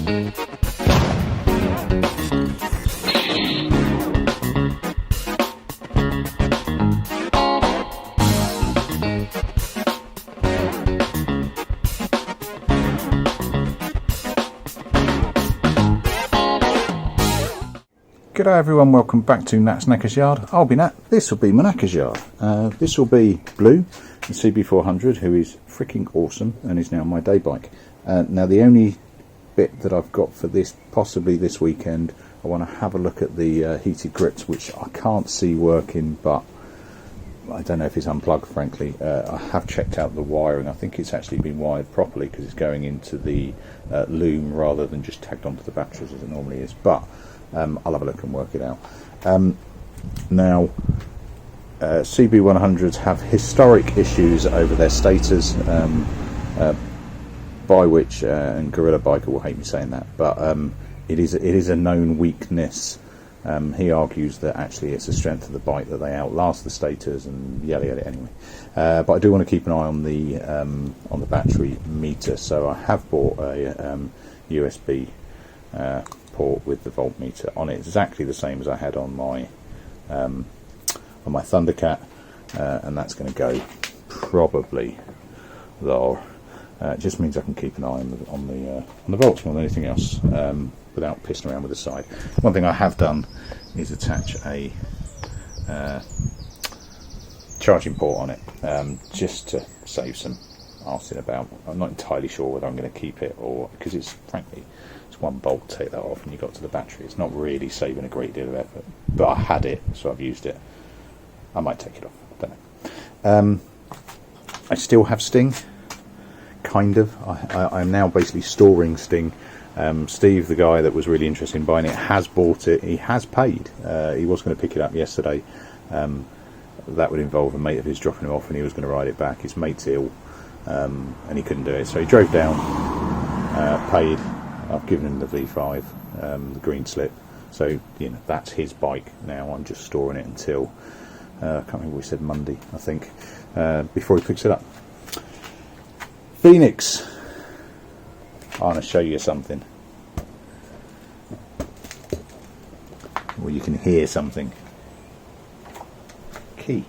G'day everyone, welcome back to Nat's Knackers Yard. I'll be Nat, this will be my Knackers Yard. This will be Blue, the CB400, who is freaking awesome and is now my day bike. Now the only bit that I've got for this, possibly this weekend, I want to have a look at the heated grips, which I can't see working, but I don't know if it's unplugged, frankly. I have checked out the wiring. I think it's actually been wired properly because it's going into the loom rather than just tagged onto the batteries as it normally is, but I'll have a look and work it out. Now, CB100s have historic issues over their stators, by which, and Gorilla Biker will hate me saying that, but it is a known weakness. He argues that actually it's the strength of the bike that they outlast the stators and yada yada anyway. But I do want to keep an eye on the battery meter, so I have bought a USB port with the voltmeter on it, exactly the same as I had on my Thundercat, and that's going to go probably there. It just means I can keep an eye on the volts more than anything else, without pissing around with the side. One thing I have done is attach a charging port on it, just to save some arsing about. I'm not entirely sure whether I'm going to keep it, or because it's frankly it's one bolt, take that off and you got to the battery. It's not really saving a great deal of effort, but I had it, so I've used it. I might take it off, I don't know. I still have Sting, kind of. I'm now basically storing Sting. Steve, the guy that was really interested in buying it, has bought it. He has paid. He was going to pick it up yesterday. That would involve a mate of his dropping him off, and he was going to ride it back. His mate's ill, and he couldn't do it, so he drove down, paid. I've given him the V5, the green slip, so you know that's his bike now. I'm just storing it until I can't remember, we said Monday, I think, before he picks it up. Phoenix, I want to show you something. Well, you can hear something. Key.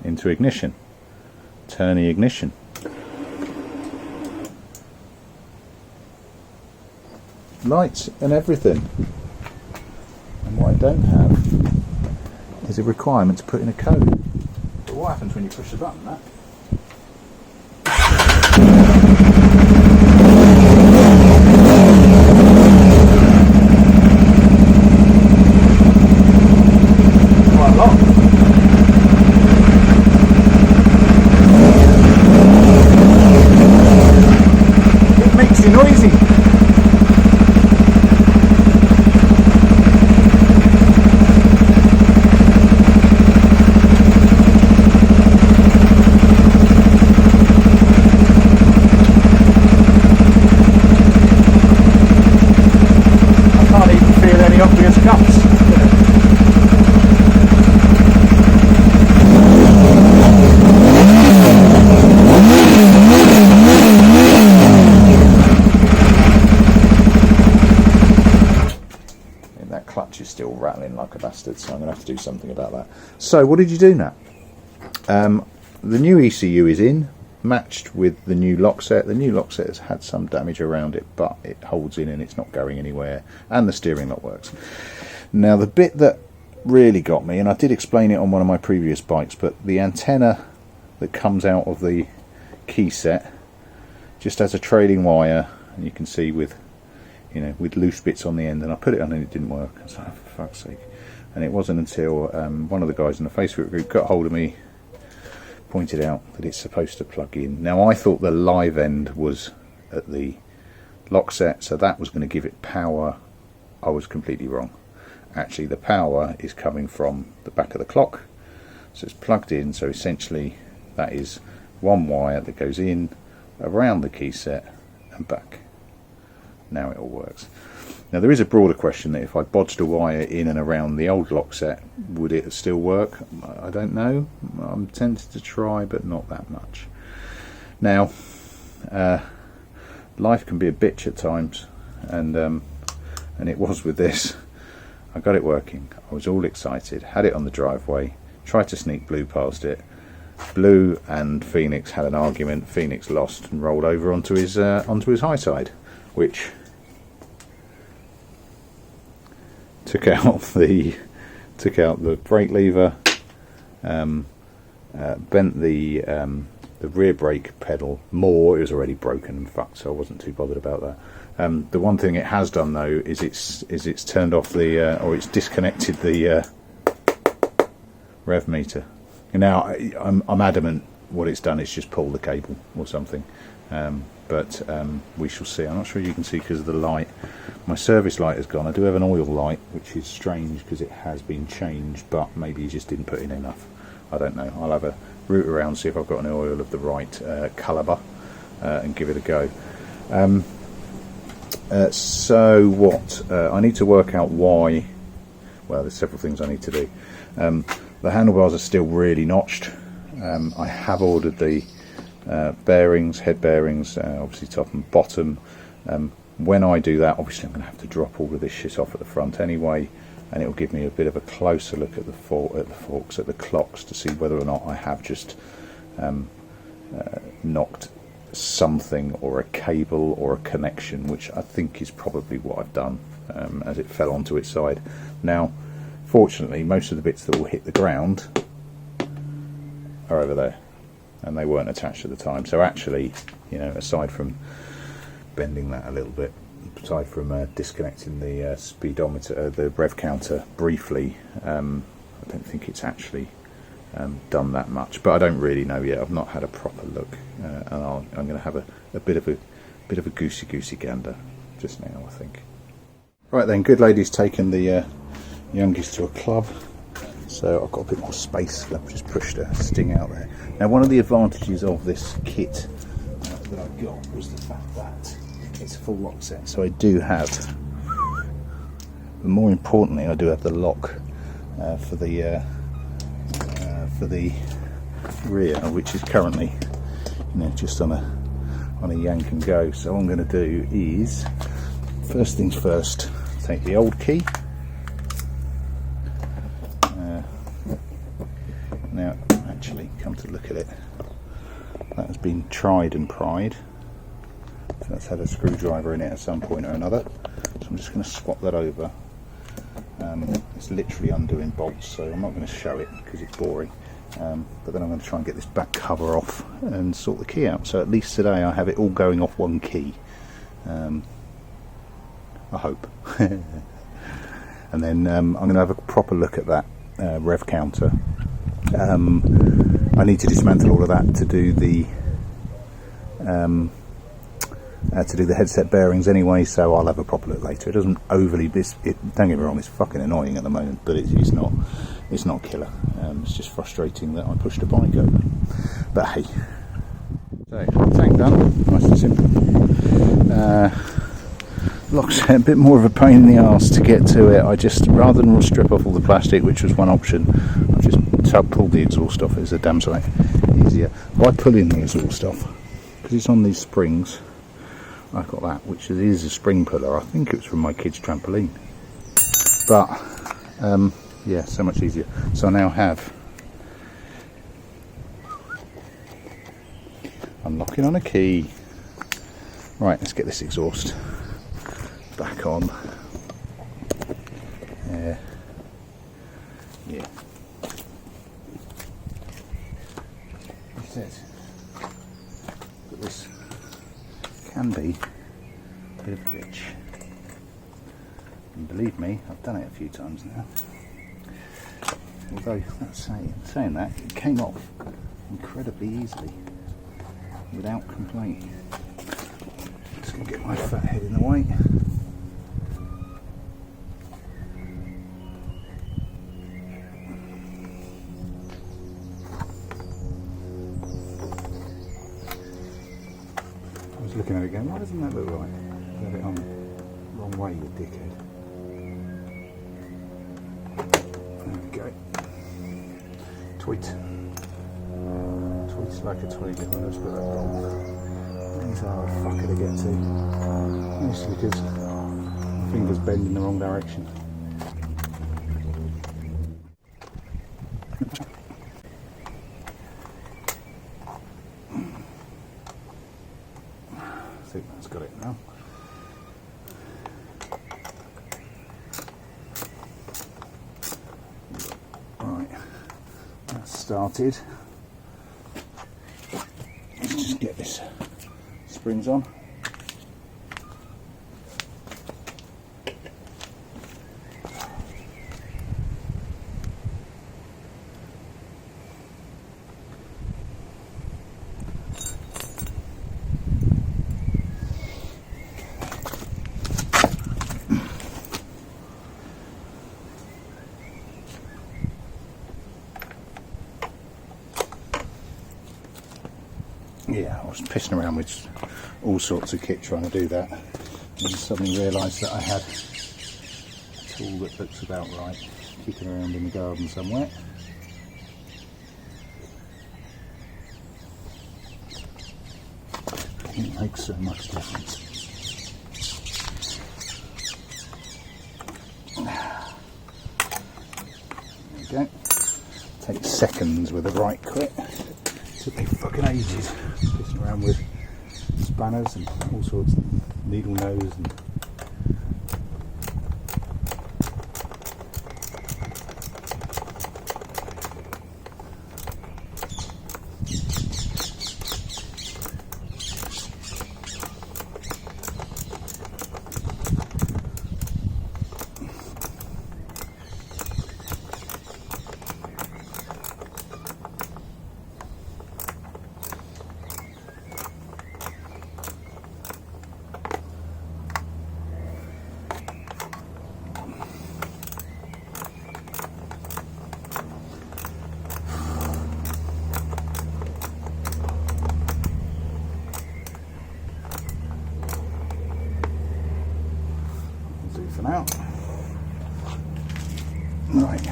Into ignition. Turn the ignition. Lights and everything. And what I don't have is a requirement to put in a code. But what happens when you push the button, Matt? Quite a lot. It makes you noisy. Obvious cuts. And that clutch is still rattling like a bastard, so I'm going to have to do something about that. So what did you do now? The new ECU is in, matched with the new lock set. The new lock set has had some damage around it, but it holds in and it's not going anywhere, and the steering lock works. Now the bit that really got me, and I did explain it on one of my previous bikes, but the antenna that comes out of the key set just has a trailing wire, and you can see with with loose bits on the end, and I put it on and it didn't work. So for fuck's sake. And it wasn't until one of the guys in the Facebook group got hold of me, pointed out that it's supposed to plug in. Now I thought the live end was at the lock set, so that was going to give it power. I was completely wrong. Actually the power is coming from the back of the clock, so it's plugged in, so essentially that is one wire that goes in around the key set and back. Now it all works. Now there is a broader question that if I bodged a wire in and around the old lock set, would it still work? I don't know. I'm tempted to try, but not that much. Now, life can be a bitch at times, and it was with this. I got it working. I was all excited, had it on the driveway, tried to sneak Blue past it. Blue and Phoenix had an argument. Phoenix lost and rolled over onto his high side, which took out the brake lever, bent the rear brake pedal more. It was already broken and fucked, so I wasn't too bothered about that. The one thing it has done though is it's turned off or it's disconnected the rev meter. Now I'm adamant what it's done is just pull the cable or something, but we shall see. I'm not sure you can see because of the light. My service light has gone. I do have an oil light, which is strange because it has been changed, but maybe you just didn't put in enough. I don't know. I'll have a route around, see if I've got an oil of the right calibre, and give it a go. So what? I need to work out why. Well, there's several things I need to do. The handlebars are still really notched. I have ordered the bearings, head bearings, obviously top and bottom. When I do that, obviously I'm going to have to drop all of this shit off at the front anyway, and it will give me a bit of a closer look at the forks, at the clocks, to see whether or not I have just knocked something or a cable or a connection, which I think is probably what I've done, as it fell onto its side. Now, fortunately, most of the bits that will hit the ground are over there, and they weren't attached at the time. So actually, you know, aside from bending that a little bit, aside from disconnecting the speedometer, the rev counter briefly, I don't think it's actually done that much. But I don't really know yet. I've not had a proper look, and I'm going to have a bit of a goosey gander just now, I think. Right then, good lady's taken the youngest to a club, so I've got a bit more space. I've just pushed a sting out there. Now, one of the advantages of this kit that I got was the fact that it's a full lock set, so I do have, but more importantly, I do have the lock for the rear, which is currently, you know, just on a yank and go. So what I'm going to do is, first things first, take the old key. Now, actually, come to look at it, that has been tried and pried. So that's had a screwdriver in it at some point or another. So I'm just going to swap that over. It's literally undoing bolts, so I'm not going to show it because it's boring. But then I'm going to try and get this back cover off and sort the key out. So at least today I have it all going off one key. I hope. And then I'm going to have a proper look at that rev counter. I need to dismantle all of that to do the headset bearings anyway, so I'll have a proper look later. It doesn't overly, don't get me wrong, it's fucking annoying at the moment, but it's not killer. It's just frustrating that I pushed a bike over. But hey, so tank done, nice and simple. Lock set, a bit more of a pain in the arse to get to it. I just, rather than strip off all the plastic, which was one option, I've just pulled the exhaust off. It's a damn sight easier. By pulling the exhaust off, because it's on these springs, I've got that, which is a spring puller. I think it was from my kids' trampoline. But, yeah, so much easier. So I now have, I'm locking on a key. Right, let's get this exhaust back on. Yeah. That's it. But this can be a bit of a bitch. And believe me, I've done it a few times now. Although, saying that, it came off incredibly easily, without complaint. Just gonna get my fat head in the way. I was looking at it going, why doesn't that look right? I got it on the wrong way, you dickhead. There we go. Tweet. Tweet. like a 20 litre, let's put that wrong. These are a fucker to get to. Mostly because my fingers bend in the wrong direction. I think that's got it now. Right, that's started. Let's just get this springs on. Yeah, I was pissing around with all sorts of kit trying to do that, and suddenly realised that I had a tool that looks about right kicking around in the garden somewhere. It makes so much difference. There we go. Takes seconds with the right clip. Took me fucking ages pissing around with spanners and all sorts of needle nose and for now. Right.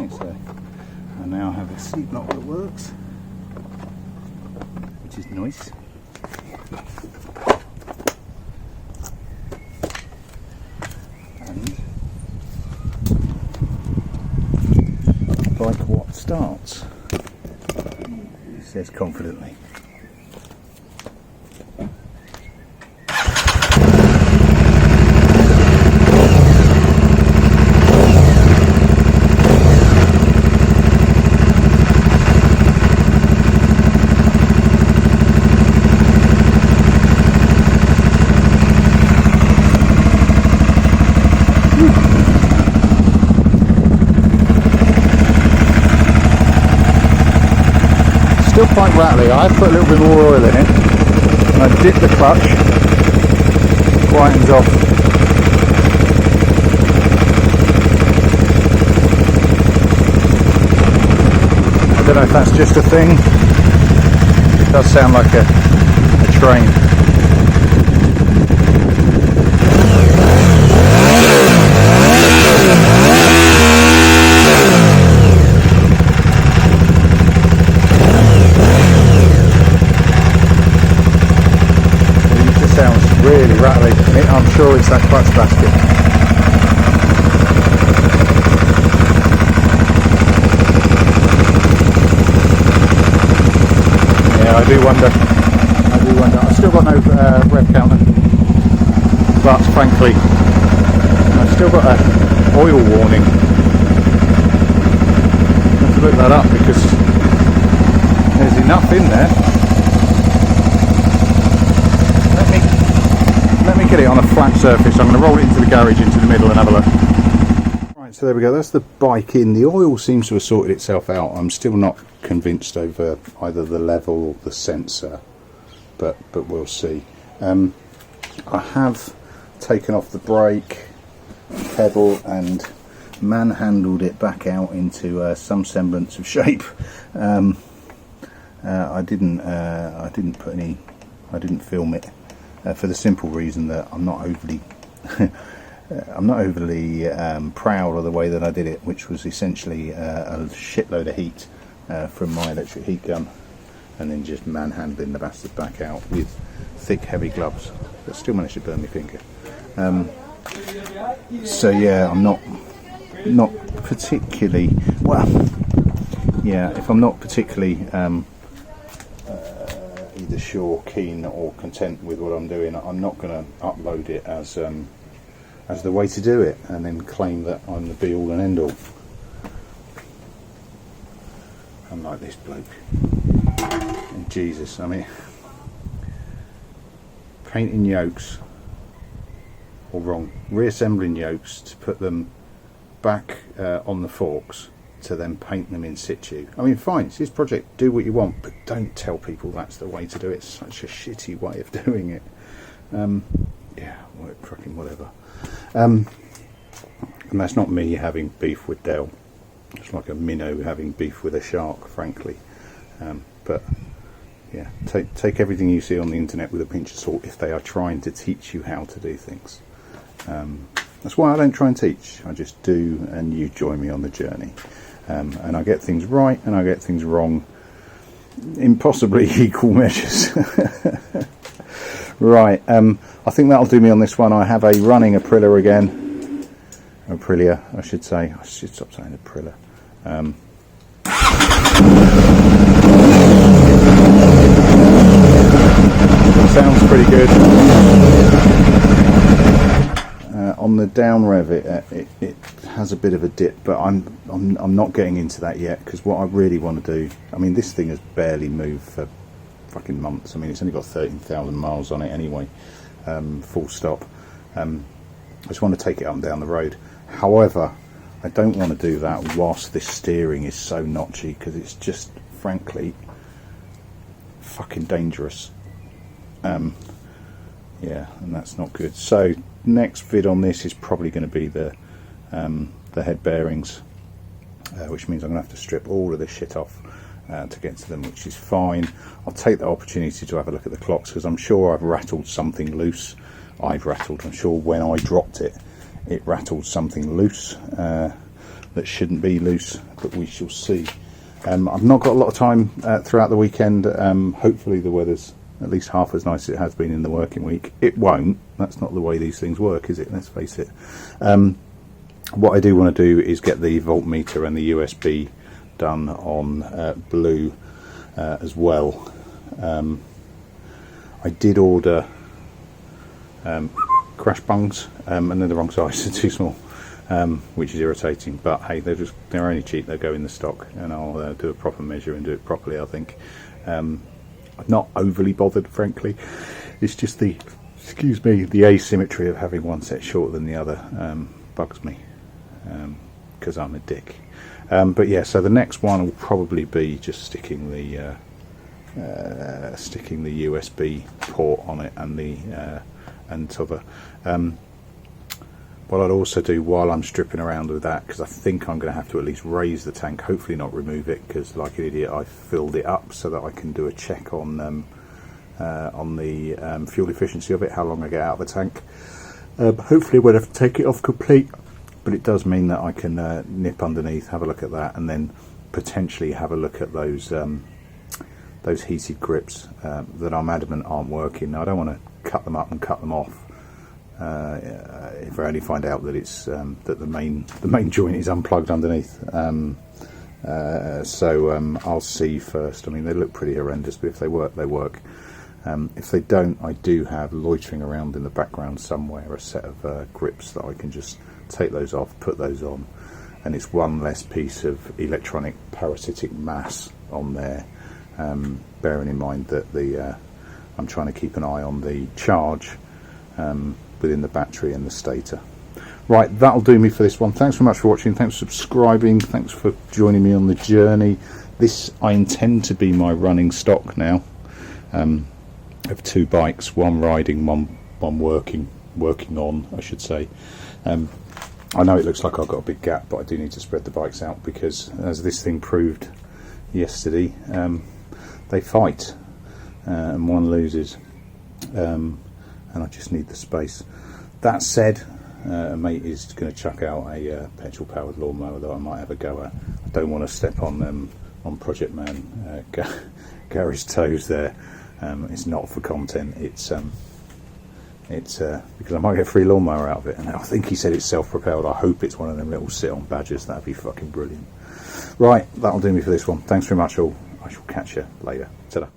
So I now have a seat lock that works, which is nice. And like what starts, he says confidently. Still quite rattly. I put a little bit more oil in it and I dip the clutch, quietens off. I don't know if that's just a thing. It does sound like a train. Really rattly. I'm sure it's that clutch basket. Yeah, I do wonder. I've still got no rev counter, but frankly, I've still got a oil warning. I have to look that up because There's enough in there. Let me get it on a flat surface. I'm going to roll it into the garage, into the middle, and have a look. Right, so there we go. That's the bike in. The oil seems to have sorted itself out. I'm still not convinced over either the level or the sensor, but we'll see. I have taken off the brake pedal and manhandled it back out into some semblance of shape. I didn't film it for the simple reason that I'm not overly proud of the way that I did it, which was essentially a shitload of heat from my electric heat gun, and then just manhandling the bastard back out with thick, heavy gloves that still managed to burn my finger. So yeah, I'm not particularly well. Yeah, if I'm not particularly either sure, keen, or content with what I'm doing, I'm not going to upload it as the way to do it, and then claim that I'm the be-all and end-all. I'm like this bloke. And Jesus, I mean, painting yokes, or wrong, reassembling yokes to put them back on the forks to then paint them in situ. I mean, fine, it's his project, do what you want, but don't tell people that's the way to do it. It's such a shitty way of doing it. Yeah, fucking whatever. And that's not me having beef with Dell. It's like a minnow having beef with a shark, frankly. But yeah, take everything you see on the internet with a pinch of salt if they are trying to teach you how to do things. That's why I don't try and teach. I just do, and you join me on the journey. And I get things right and I get things wrong in possibly equal measures. Right, I think that'll do me on this one. I have a running Aprila again. Aprilia, I should say. I should stop saying Aprila. Sounds pretty good. On the down rev, it has a bit of a dip, but I'm not getting into that yet, because what I really want to do, I mean, this thing has barely moved for fucking months. I mean, it's only got 13,000 miles on it anyway, full stop. I just want to take it up and down the road. However, I don't want to do that whilst this steering is so notchy, because it's just, frankly, fucking dangerous. Yeah, and that's not good. So next vid on this is probably going to be the head bearings, which means I'm going to have to strip all of this shit off to get to them, which is fine. I'll take the opportunity to have a look at the clocks, because I'm sure I've rattled something loose. I'm sure when I dropped it, it rattled something loose that shouldn't be loose, but we shall see. I've not got a lot of time throughout the weekend. Hopefully the weather's at least half as nice as it has been in the working week. It won't. That's not the way these things work, is it? Let's face it. What I do want to do is get the voltmeter and the USB done on blue as well. I did order crash bungs, and they're the wrong size, they're too small, which is irritating, but hey, they're only cheap, they go in the stock, and I'll do a proper measure and do it properly, I think. I'm not overly bothered, frankly. It's just the asymmetry of having one set shorter than the other bugs me, because I'm a dick. But yeah, so the next one will probably be just sticking the USB port on it and the t'other. What I'd also do while I'm stripping around with that, because I think I'm going to have to at least raise the tank, hopefully not remove it, because like an idiot I filled it up so that I can do a check on the fuel efficiency of it, how long I get out of the tank. Hopefully I won't have to take it off complete, but it does mean that I can nip underneath, have a look at that, and then potentially have a look at those heated grips that I'm adamant aren't working. Now, I don't want to cut them up and cut them off if I only find out that it's that the main joint is unplugged underneath. So I'll see first. I mean, they look pretty horrendous, but if they work, they work. If they don't, I do have loitering around in the background somewhere a set of grips that I can just take those off, put those on, and it's one less piece of electronic parasitic mass on there bearing in mind that I'm trying to keep an eye on the charge within the battery and the stator. Right, that'll do me for this one. Thanks very much for watching. Thanks for subscribing. Thanks for joining me on the journey. This I intend to be my running stock now. I have 2 bikes, one riding, one working on, I should say. I know it looks like I've got a big gap, but I do need to spread the bikes out because, as this thing proved yesterday, they fight and one loses, and I just need the space. That said, a mate is going to chuck out a petrol powered lawnmower that I might have a go at. I don't want to step on Project Man Gary's toes there. It's not for content, it's because I might get a free lawnmower out of it, and I think he said it's self-propelled. I hope it's one of them little sit-on badgers. That'd be fucking brilliant. Right, that'll do me for this one. Thanks very much all. I shall catch you later. Ta-da.